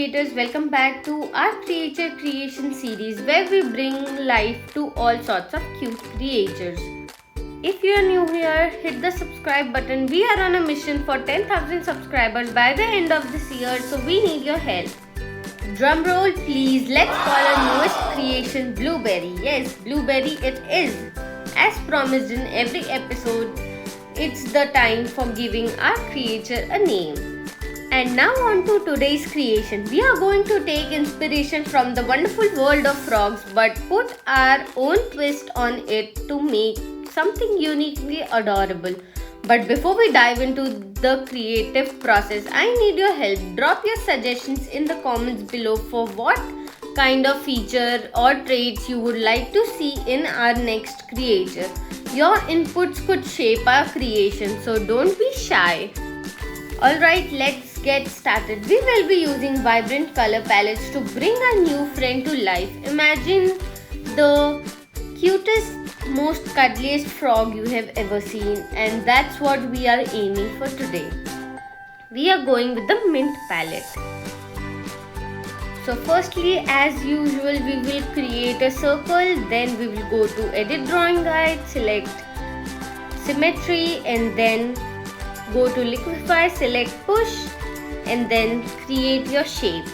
creators, welcome back to our creature creation series where we bring life to all sorts of cute creatures. If you are new here, hit the subscribe button. We are on a mission for 10,000 subscribers by the end of this year, so we need your help. Drum roll please. Let's call our newest creation Blueberry. Yes, Blueberry it is. As promised in every episode, it's the time for giving our creature a name. And now on to today's creation. We are going to take inspiration from the wonderful world of frogs but put our own twist on it to make something uniquely adorable. But before we dive into the creative process, I need your help. Drop your suggestions in the comments below for what kind of feature or traits you would like to see in our next creature. Your inputs could shape our creation, so don't be shy. Alright, let's get started. We will be using vibrant color palettes to bring our new friend to life. Imagine the cutest, most cuddliest frog you have ever seen, and that's what we are aiming for today. We are going with the mint palette. So firstly, as usual, we will create a circle, then we will go to edit drawing guide, select symmetry, and then go to liquify, select push, and then create your shape.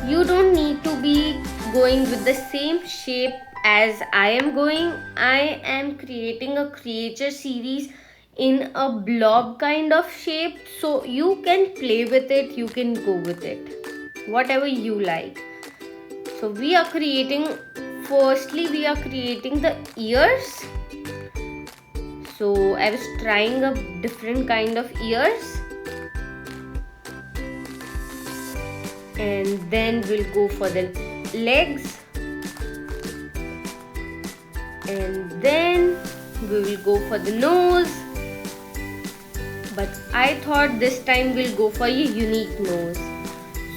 You don't need to be going with the same shape as I am going. I am creating a creature series in a blob kind of shape, so you can play with it, you can go with it, whatever you like. So we are creating the ears. So I was trying a different kind of ears, and then we'll go for the legs, and then we will go for the nose. But I thought this time we'll go for a unique nose,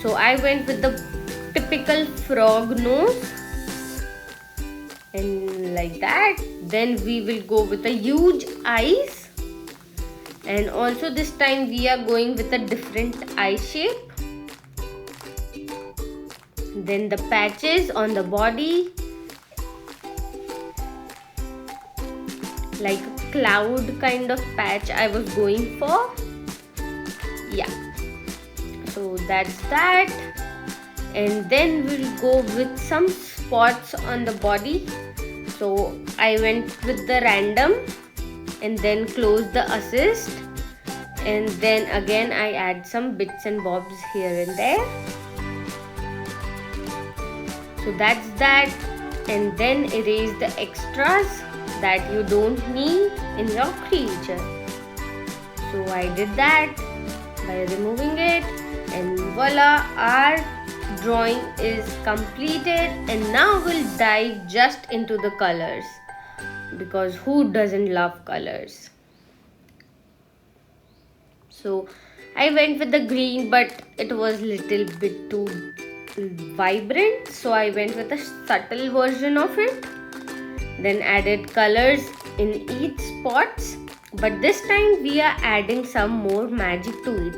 so I went with the typical frog nose, and like that. Then we will go with the huge eyes, and also this time we are going with a different eye shape. Then the patches on the body, like a cloud kind of patch I was going for. Yeah, so that's that. And then we'll go with some spots on the body. So I went with the random, and then close the assist, and then again I add some bits and bobs here and there. So that's that. And then erase the extras that you don't need in your creature. So I did that by removing it, and voila, our drawing is completed. And now we'll dive just into the colors, because who doesn't love colors? So I went with the green, but it was little bit too vibrant, so I went with a subtle version of it. Then added colors in each spots, but this time we are adding some more magic to it.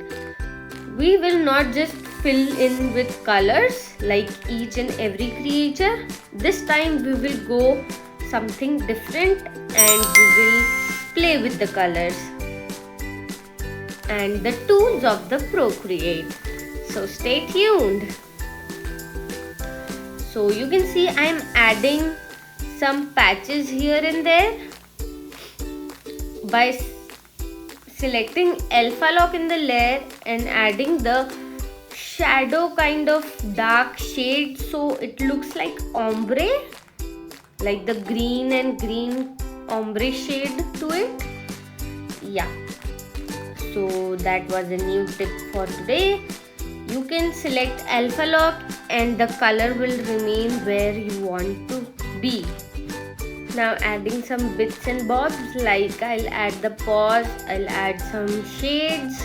We will not just fill in with colors like each and every creature. This time we will go something different, and we will play with the colors and the tools of the Procreate. So stay tuned. So you can see I am adding some patches here and there by selecting alpha lock in the layer and adding the shadow kind of dark shade, so it looks like ombre, like the green and green ombre shade to it. Yeah, so that was a new tip for today. You can select alpha lock and the color will remain where you want to be. Now adding some bits and bobs, like I'll add the paws, I'll add some shades,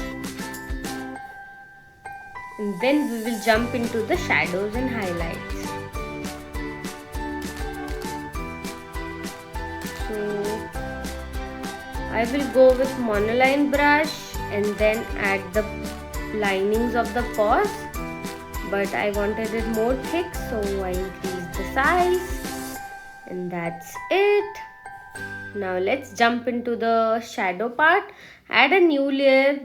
and then we will jump into the shadows and highlights. So I will go with monoline brush and then add the linings of the paws. but I wanted it more thick, so I increased the size, and that's it. Now let's jump into the shadow part. Add a new layer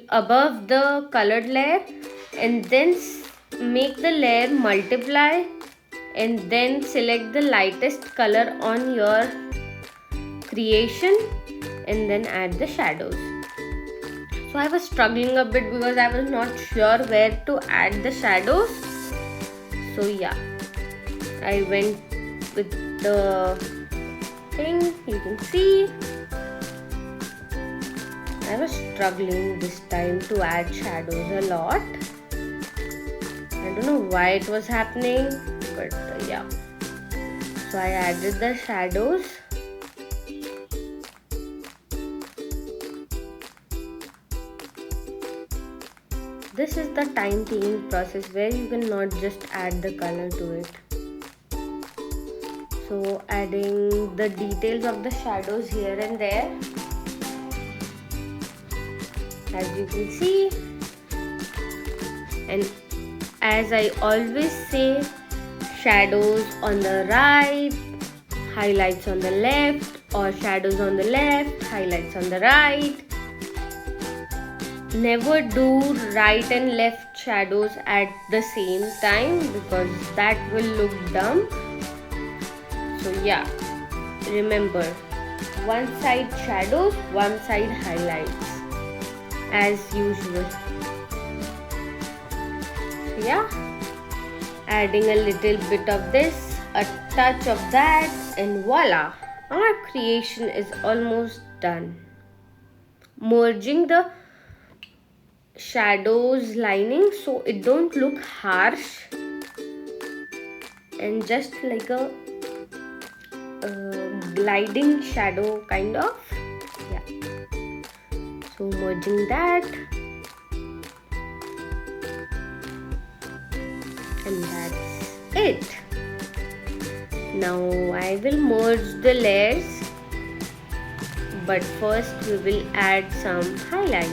above the colored layer, and then make the layer multiply, and then select the lightest color on your creation and then add the shadows. So I was struggling a bit because I was not sure where to add the shadows. So yeah, I went with the thing, you can see. I was struggling this time to add shadows a lot. I don't know why it was happening, but yeah. So I added the shadows. This is the time taking process where you cannot just add the color to it. So adding the details of the shadows here and there, as you can see. And as I always say, shadows on the right, highlights on the left, or shadows on the left, highlights on the right. Never do right and left shadows at the same time because that will look dumb. So yeah, remember, one side shadows, one side highlights as usual. So yeah, adding a little bit of this, a touch of that, and voila, our creation is almost done. Merging the shadows lining so it don't look harsh and just like a gliding shadow kind of. Yeah, so merging that, and that's it. Now I will merge the layers, but first we will add some highlights.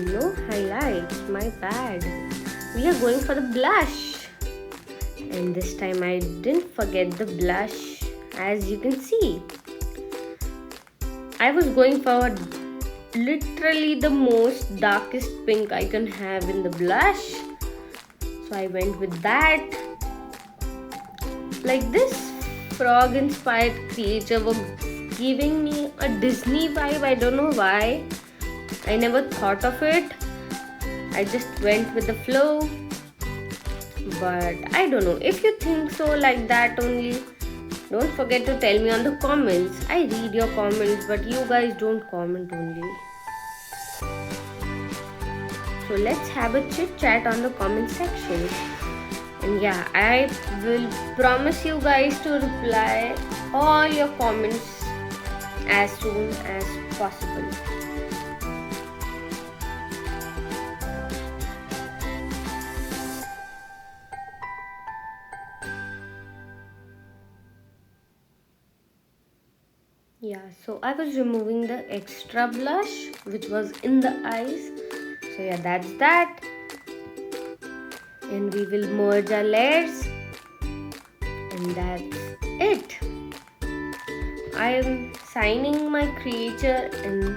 No highlights, my bad. We are going for the blush, and this time I didn't forget the blush. As you can see, I was going for literally the most darkest pink I can have in the blush, so I went with that. Like this frog inspired creature was giving me a Disney vibe. I don't know why. I never thought of it. I just went with the flow. But I don't know. If you think so like that only, don't forget to tell me on the comments. I read your comments, but you guys don't comment only. So let's have a chit chat on the comment section. And yeah, I will promise you guys to reply all your comments as soon as possible. Yeah, so I was removing the extra blush which was in the eyes. So yeah, that's that. And we will merge our layers. And that's it. I am signing my creature and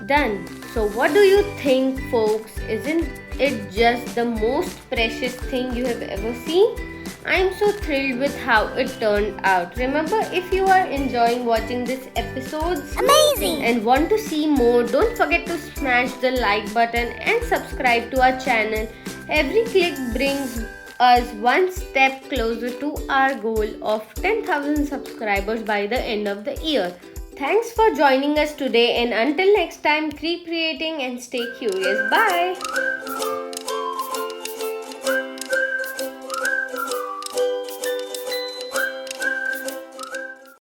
done. So what do you think, folks? Isn't it just the most precious thing you have ever seen? I am so thrilled with how it turned out. Remember, if you are enjoying watching this episodes amazing and want to see more, don't forget to smash the like button and subscribe to our channel. Every click brings us one step closer to our goal of 10,000 subscribers by the end of the year. Thanks for joining us today, and until next time, keep creating and stay curious. Bye.